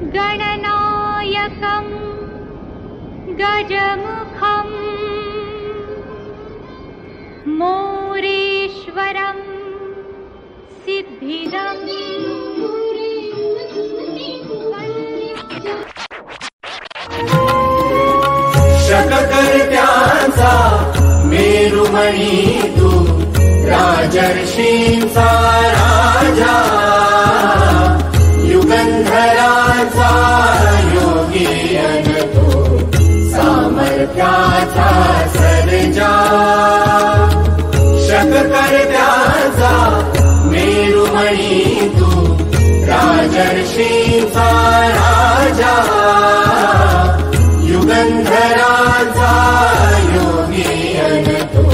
गणनायकं गजमुखं मोरेश्वरं सिद्धिदम् शककर्त्यांचा मेरुमणी तू राजर्षींचा राजा युगंधराचा योगी अन तू सामर्थ्याचा सर्जा शककर्त्यांचा मेरुमणी तू राजर्षींचा राजा युगंधराचा योगी अन तू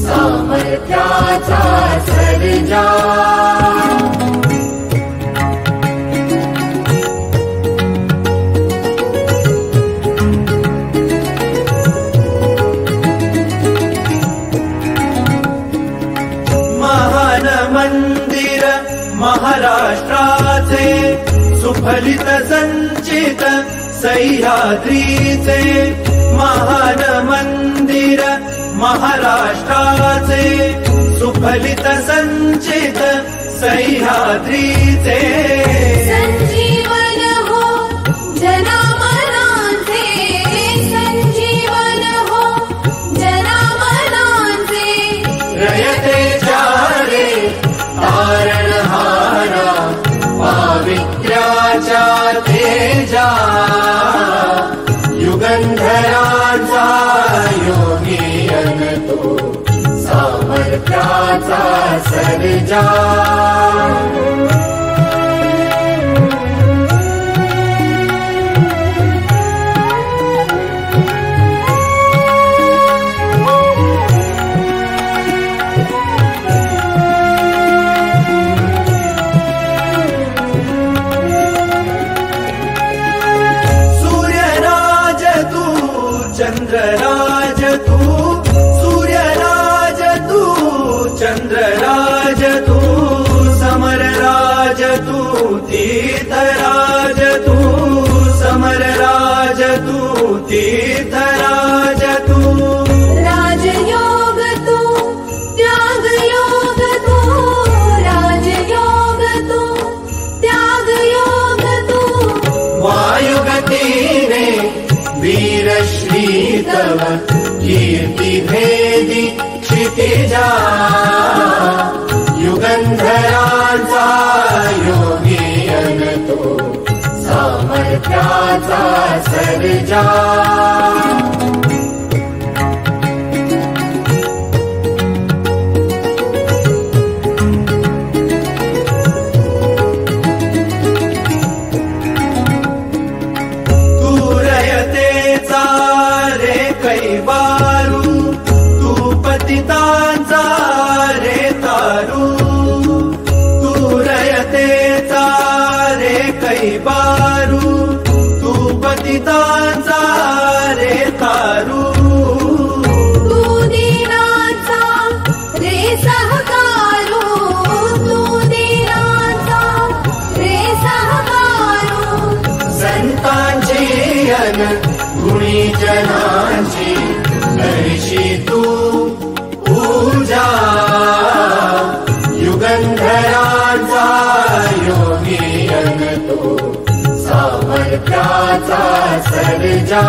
सामर्थ्याचा सर्जा महान मंदिर महाराष्ट्राचे सुफलित संचित सह्याद्रीचे महान मंदिर महाराष्ट्राचे सुफलित संचित सह्याद्रीचे संजीवन हो जनामनांचे संजीवन हो जनामनांचे रयतेच्या रे तारणहारा पावित्र्याच्या तेजा युगंधराचा योगी अन तू सामर्थ्याचा सर्जा चंद्रराज तू सूर्यराज तू चंद्रराज तू समरराज तू तीर्थराज तू समरराज तू तीर्थराज तू राजयोग तू त्यागयोग तू राजयोग तू त्यागयोग तू वायुगतीने वीरश्री तव कीर्ति भेदी क्षितिजा युगंधराचा योगी अन तू सामर्थ्याचा सर्जा कैवारू तू पतितांचा रे तारू तू रयतेचा रे कैवारू तू पतितांचा रे तारू तू दीनांचा रे सहकारू तू दीनांचा रे सहकारू संतांची अन गुणी जनांची करशी तू पूजा युगंधराचा योगी अन तू सामर्थ्याचा सर्जा